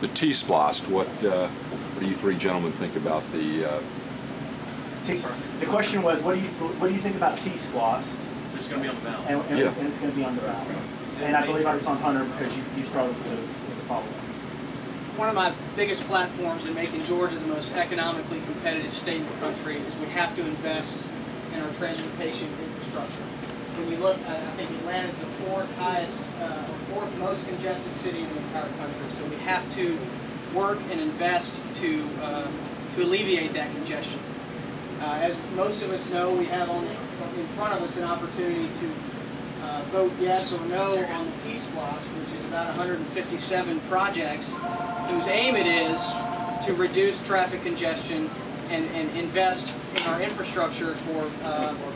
the T-SPLOST. What do you three gentlemen think about the? The question was, what do you think about T-SPLOST? It's going to be on the ballot. And it's going to be on the ballot. And I believe it's on Hunter because you started with the follow-up. One of my biggest platforms in making Georgia the most economically competitive state in the country is we have to invest in our transportation infrastructure. When you look, I think Atlanta is the fourth most congested city in the entire country. So we have to work and invest to alleviate that congestion. As most of us know, we have in front of us an opportunity to vote yes or no on the T-SPLOST, which is about 157 projects whose aim it is to reduce traffic congestion and invest in our infrastructure for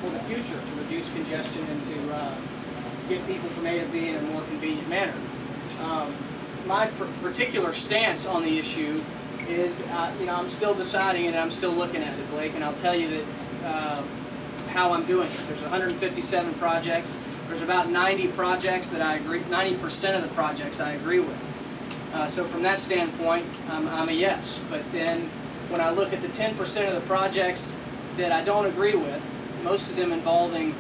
the future, to reduce congestion and to get people from A to B in a more convenient manner. My particular stance on the issue is, I'm still deciding and I'm still looking at it, Blake, and I'll tell you that how I'm doing it. There's 157 projects. There's about 90 projects that I agree, 90% of the projects I agree with. So from that standpoint, I'm a yes. But then when I look at the 10% of the projects that I don't agree with, most of them involving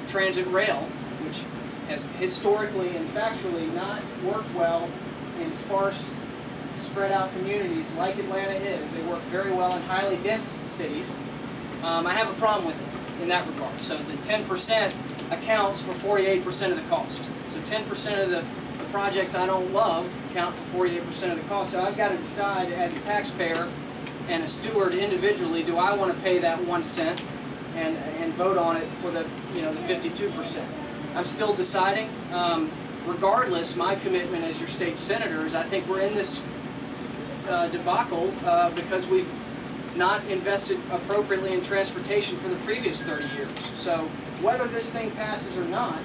transit rail, which has historically and factually not worked well in sparse, spread out communities like Atlanta is. They work very well in highly dense cities. I have a problem with it in that regard. So the 10% accounts for 48% of the cost. So 10% of the projects I don't love account for 48% of the cost. So I've got to decide as a taxpayer and a steward individually, do I want to pay that 1 cent and vote on it for the the 52%? I'm still deciding. Regardless, my commitment as your state senator is I think we're in this debacle because we've not invested appropriately in transportation for the previous 30 years. So whether this thing passes or not,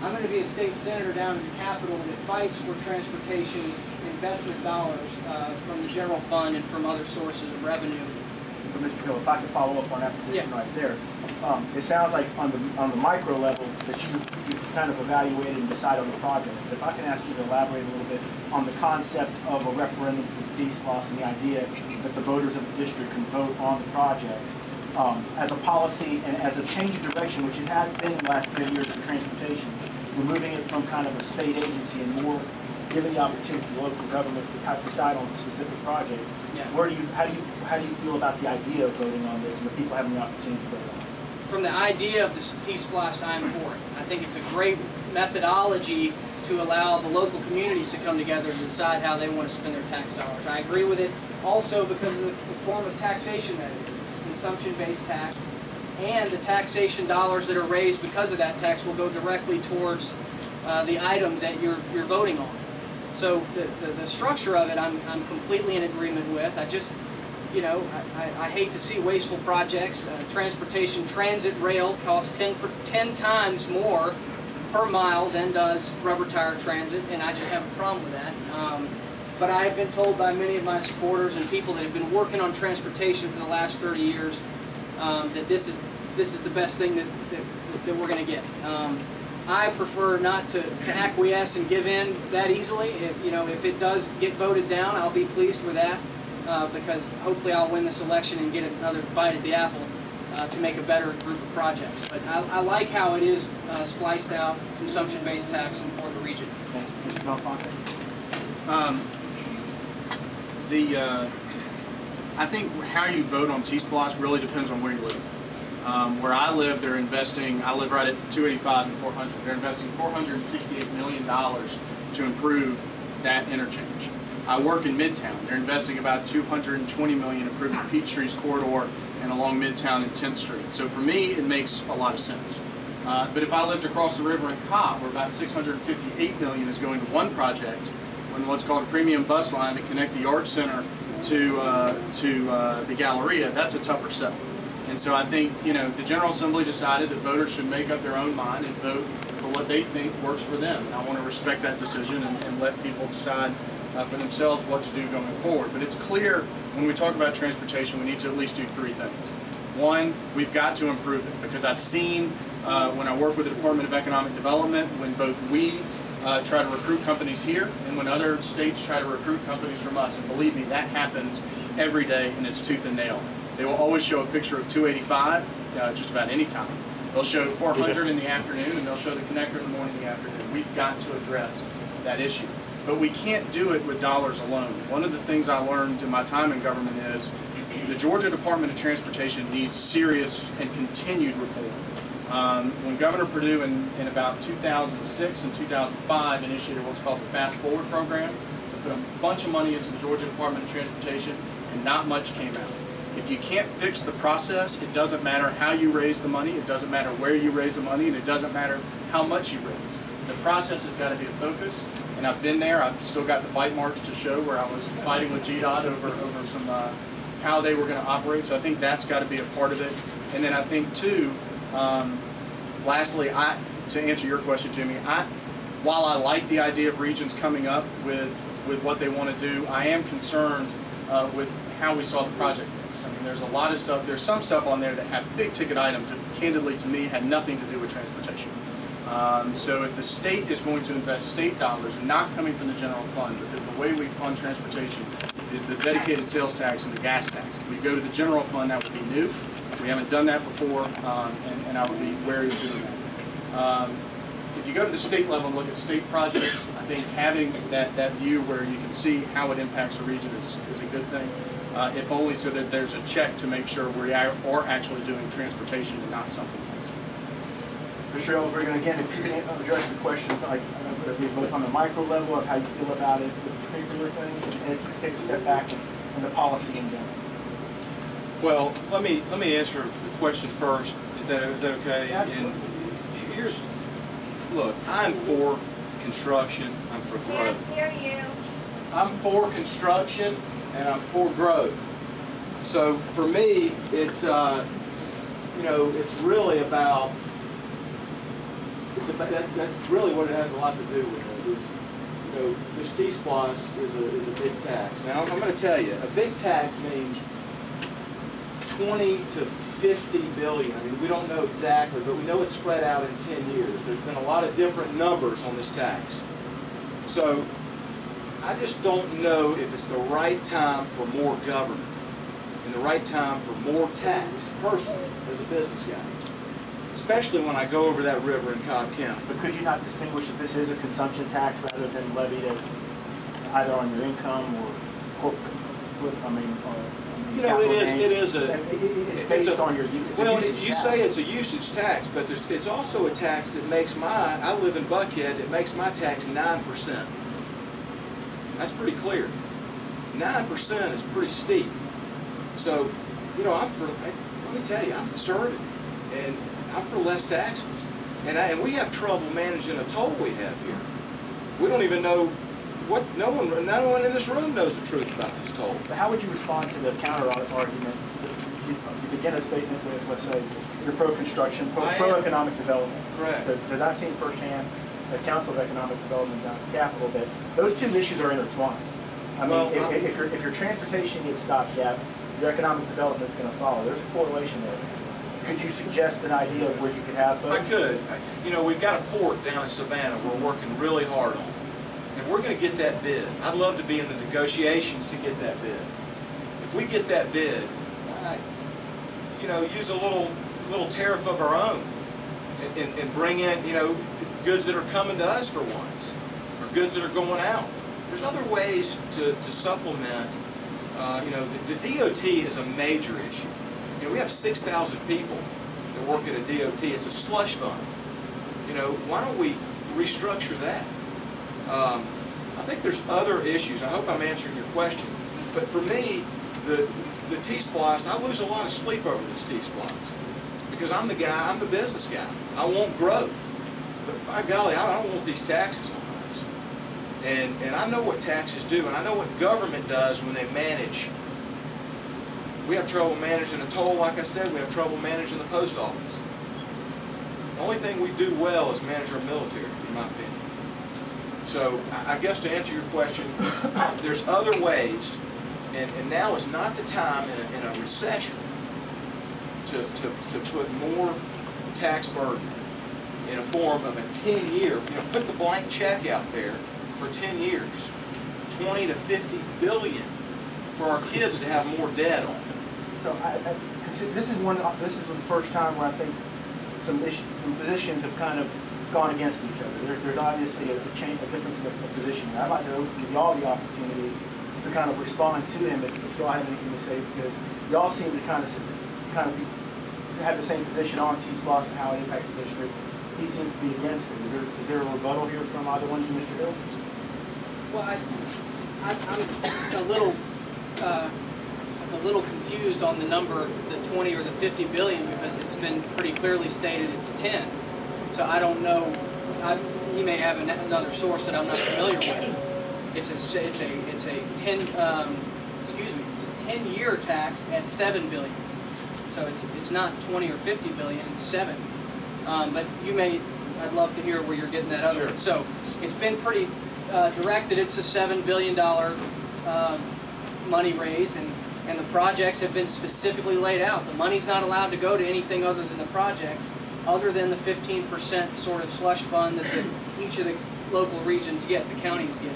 I'm going to be a state senator down in the Capitol that fights for transportation investment dollars from the general fund and from other sources of revenue. But Mr. Hill, if I could follow up on that position right there, it sounds like on the micro level that you kind of evaluated and decide on the project. But if I can ask you to elaborate a little bit on the concept of a referendum for the T-SPLOST and the idea that the voters of the district can vote on the project as a policy and as a change of direction, which it has been in the last 30 years for transportation, removing it from kind of a state agency and more giving the opportunity to local governments to kind of decide on specific projects. Yeah. How do you feel about the idea of voting on this and the people having the opportunity to vote on it? From the idea of the T-SPLOST, I'm for it. I think it's a great methodology to allow the local communities to come together and decide how they want to spend their tax dollars. I agree with it also because of the form of taxation that it is. It's consumption-based tax, and the taxation dollars that are raised because of that tax will go directly towards the item that you're voting on. So the structure of it, I'm completely in agreement with. I just, I hate to see wasteful projects. Transportation, transit rail costs 10 times more per mile than does rubber tire transit, and I just have a problem with that. But I have been told by many of my supporters and people that have been working on transportation for the last 30 years that this is the best thing that we're going to get. I prefer not to acquiesce and give in that easily. If it does get voted down, I'll be pleased with that because hopefully I'll win this election and get another bite at the apple to make a better group of projects. But I like how it is spliced out, consumption-based tax and for the region. Mr. Belfonte? I think how you vote on T-SPLOST really depends on where you live. Where I live, they're investing, I live right at 285 and 400, they're investing $468 million to improve that interchange. I work in Midtown, they're investing about $220 million improving Peachtree's corridor and along Midtown and 10th Street. So for me, it makes a lot of sense. But if I lived across the river in Cobb, where about $658 million is going to one project, when what's called a premium bus line to connect the Art Center to the Galleria, that's a tougher sell. And so I think, the General Assembly decided that voters should make up their own mind and vote for what they think works for them. And I want to respect that decision and let people decide for themselves what to do going forward. But it's clear when we talk about transportation, we need to at least do three things. One, we've got to improve it because I've seen when I work with the Department of Economic Development, when both we try to recruit companies here, and when other states try to recruit companies from us. And believe me, that happens every day, and it's tooth and nail. They will always show a picture of 285 just about any time. They'll show 400 in the afternoon, and they'll show the connector in the morning and the afternoon. We've got to address that issue. But we can't do it with dollars alone. One of the things I learned in my time in government is the Georgia Department of Transportation needs serious and continued reform. When Governor Perdue in about 2006 and 2005 initiated what's called the Fast Forward program, they put a bunch of money into the Georgia Department of Transportation, and not much came out. If you can't fix the process, it doesn't matter how you raise the money, it doesn't matter where you raise the money, and it doesn't matter how much you raise. The process has got to be the focus, and I've been there. I've still got the bite marks to show where I was fighting with GDOT over some how they were going to operate, so I think that's got to be a part of it. And then I think, too, lastly, to answer your question, Jimmy, while I like the idea of regions coming up with what they want to do, I am concerned with how we saw the project. I mean, there's a lot of stuff, there's some stuff on there that have big ticket items that candidly to me had nothing to do with transportation. So if the state is going to invest state dollars, not coming from the general fund, because the way we fund transportation is the dedicated sales tax and the gas tax. If we go to the general fund, that would be new. We haven't done that before, and I would be wary of doing that. If you go to the state level and look at state projects, I think having that view where you can see how it impacts a region is a good thing. If only so that there's a check to make sure we are actually doing transportation and not something else. Mr. Ellenberg, and again, if you can address the question, like both on the micro level of how you feel about it, this particular thing, and if you can take a step back and the policy in general. Well, let me answer the question first. Is that okay? Absolutely. And here's, look, I'm for construction. I'm for growth. Can't hear you. I'm for construction and I'm for growth. So for me, it's you know, it's really about. That's really what it has a lot to do with it. Is, you know, this SPLOST is a big tax. Now I'm going to tell you, a big tax means 20 to 50 billion. I mean, we don't know exactly, but we know it's spread out in 10 years. There's been a lot of different numbers on this tax. So I just don't know if it's the right time for more government and the right time for more tax, personally, as a business guy. Especially when I go over that river in Cobb County. But could you not distinguish that this is a consumption tax rather than levied as either on your income or corporate, you know, it is a. It's based on your use. Well, you say it's a usage tax, but it's also a tax that makes I live in Buckhead, it makes my tax 9%. That's pretty clear. 9% is pretty steep. So, you know, let me tell you, I'm conservative, and I'm for less taxes. And we have trouble managing a toll we have here. We don't even know what, no one in this room knows the truth about this toll. But how would you respond to the counter argument? You begin a statement with, let's say, you're pro-construction, pro-economic development. Correct. Because I've seen firsthand, as Council of Economic Development down at the Capitol, that those two issues are intertwined. I mean, if your transportation gets stopgap, your economic development is going to follow. There's a correlation there. Could you suggest an idea of where you could have both? I could. You know, we've got a port down in Savannah we're working really hard on. And we're going to get that bid. I'd love to be in the negotiations to get that bid. If we get that bid, why not, you know, use a little tariff of our own and bring in, you know, goods that are coming to us for once, or goods that are going out. There's other ways to supplement, you know, the DOT is a major issue. You know, we have 6,000 people that work at a DOT. It's a slush fund. You know, why don't we restructure that? I think there's other issues. I hope I'm answering your question. But for me, the T-SPLOST, I lose a lot of sleep over this T-SPLOST because I'm the guy, I'm the business guy. I want growth. But by golly, I don't want these taxes on us. And I know what taxes do, and I know what government does when they manage. We have trouble managing a toll, like I said, we have trouble managing the post office. The only thing we do well is manage our military, in my opinion. So I guess to answer your question, there's other ways, and now is not the time in a recession to put more tax burden. in a form of a 10-year, put the blank check out there for 10 years, 20 to 50 billion for our kids to have more debt on. So I consider, this is the first time where I think some positions have kind of gone against each other. There's obviously a difference of position. I'd like to give y'all the opportunity to kind of respond to him if y'all have anything to say, because y'all seem to kind of have the same position on T-SPLOST and how it impacts the district. He seems to be against it. Is there a rebuttal here from either one of you, Mr. Hill? Well, I'm a little confused on the number, the 20 or the 50 billion, because it's been pretty clearly stated it's 10. So I don't know. He may have another source that I'm not familiar with. It's a 10-year tax at 7 billion. So it's not 20 or 50 billion. It's 7. But I'd love to hear where you're getting that other. Sure. So it's been pretty direct that it's a $7 billion money raise, and the projects have been specifically laid out. The money's not allowed to go to anything other than the projects, other than the 15% sort of slush fund that each of the local regions get, the counties get.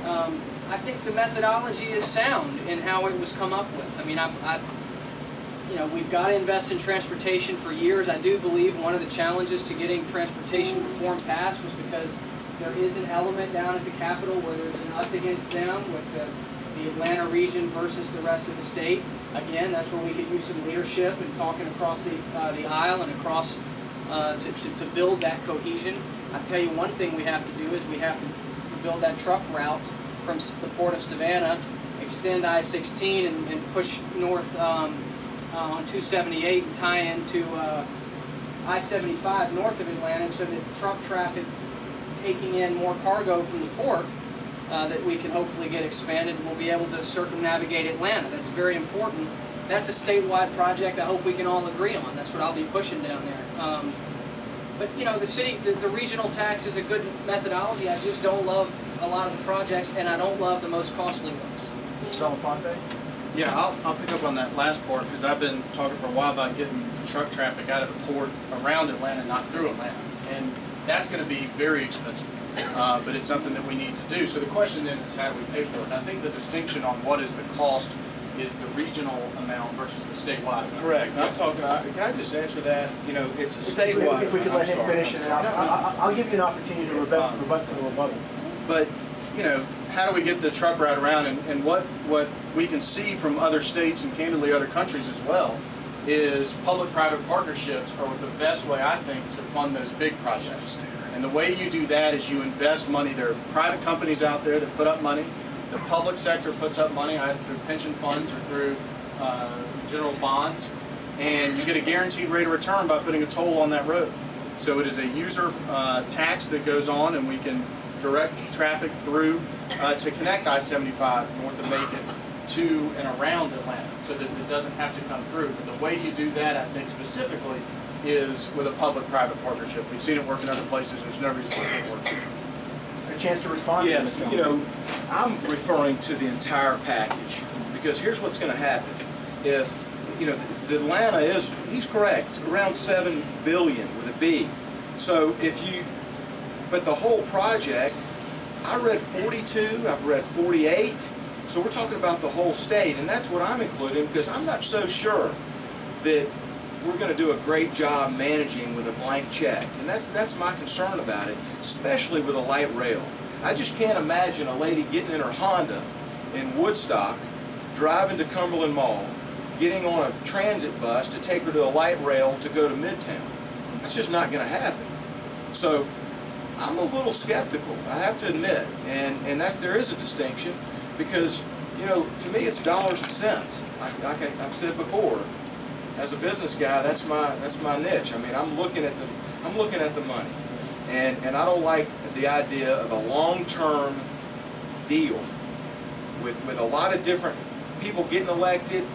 I think the methodology is sound in how it was come up with. I mean, we've got to invest in transportation for years. I do believe one of the challenges to getting transportation reform passed was because there is an element down at the Capitol where there's an us against them with the Atlanta region versus the rest of the state. Again, that's where we could use some leadership and talking across the aisle and across to build that cohesion. I'll tell you one thing we have to do is we have to build that truck route from the port of Savannah, extend I-16 and push north on 278 and tie into I-75 north of Atlanta, so that truck traffic taking in more cargo from the port that we can hopefully get expanded, and we'll be able to circumnavigate Atlanta. That's very important. That's a statewide project I hope we can all agree on. That's what I'll be pushing down there. But the regional tax is a good methodology. I just don't love a lot of the projects, and I don't love the most costly ones. Salafonte? Yeah, I'll pick up on that last part, because I've been talking for a while about getting truck traffic out of the port around Atlanta, not through Atlanta. And that's going to be very expensive, but it's something that we need to do. So the question then is, how do we pay for it? And I think the distinction on what is the cost is the regional amount versus the statewide amount. Correct. I'm talking. Can I just answer that? It's a statewide. If we could let him finish, and I'll give you an opportunity to rebut to the rebuttal. But how do we get the truck route around? And what we can see from other states and candidly other countries as well is public-private partnerships are the best way, I think, to fund those big projects. And the way you do that is you invest money. There are private companies out there that put up money. The public sector puts up money either through pension funds or through general bonds, and you get a guaranteed rate of return by putting a toll on that road. So it is a user tax that goes on, and we can direct traffic through to connect I-75 north of Macon to and around Atlanta, so that it doesn't have to come through. But the way you do that, I think specifically, is with a public-private partnership. We've seen it work in other places. There's no reason it can't work. A chance to respond? Yes, I'm referring to the entire package, because here's what's going to happen. If the Atlanta he's correct, around 7 billion with a B. So but the whole project, I read 42, I've read 48. So we're talking about the whole state, and that's what I'm including, because I'm not so sure that we're going to do a great job managing with a blank check. And that's my concern about it, especially with a light rail. I just can't imagine a lady getting in her Honda in Woodstock, driving to Cumberland Mall, getting on a transit bus to take her to a light rail to go to Midtown. That's just not going to happen. So I'm a little skeptical, I have to admit, and there is a distinction, because to me it's dollars and cents. Like I've said before, as a business guy, that's my niche. I mean, I'm looking at the money, and I don't like the idea of a long-term deal with a lot of different people getting elected,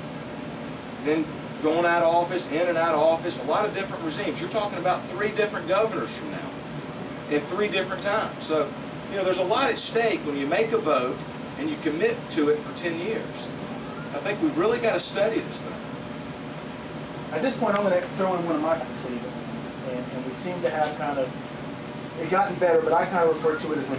then going out of office, in and out of office, a lot of different regimes. You're talking about 3 different governors from now, in 3 different times. So, there's a lot at stake when you make a vote and you commit to it for 10 years. I think we've really got to study this thing. At this point, I'm going to throw in one of my city And we seem to have kind of, it gotten better, but I kind of refer to it as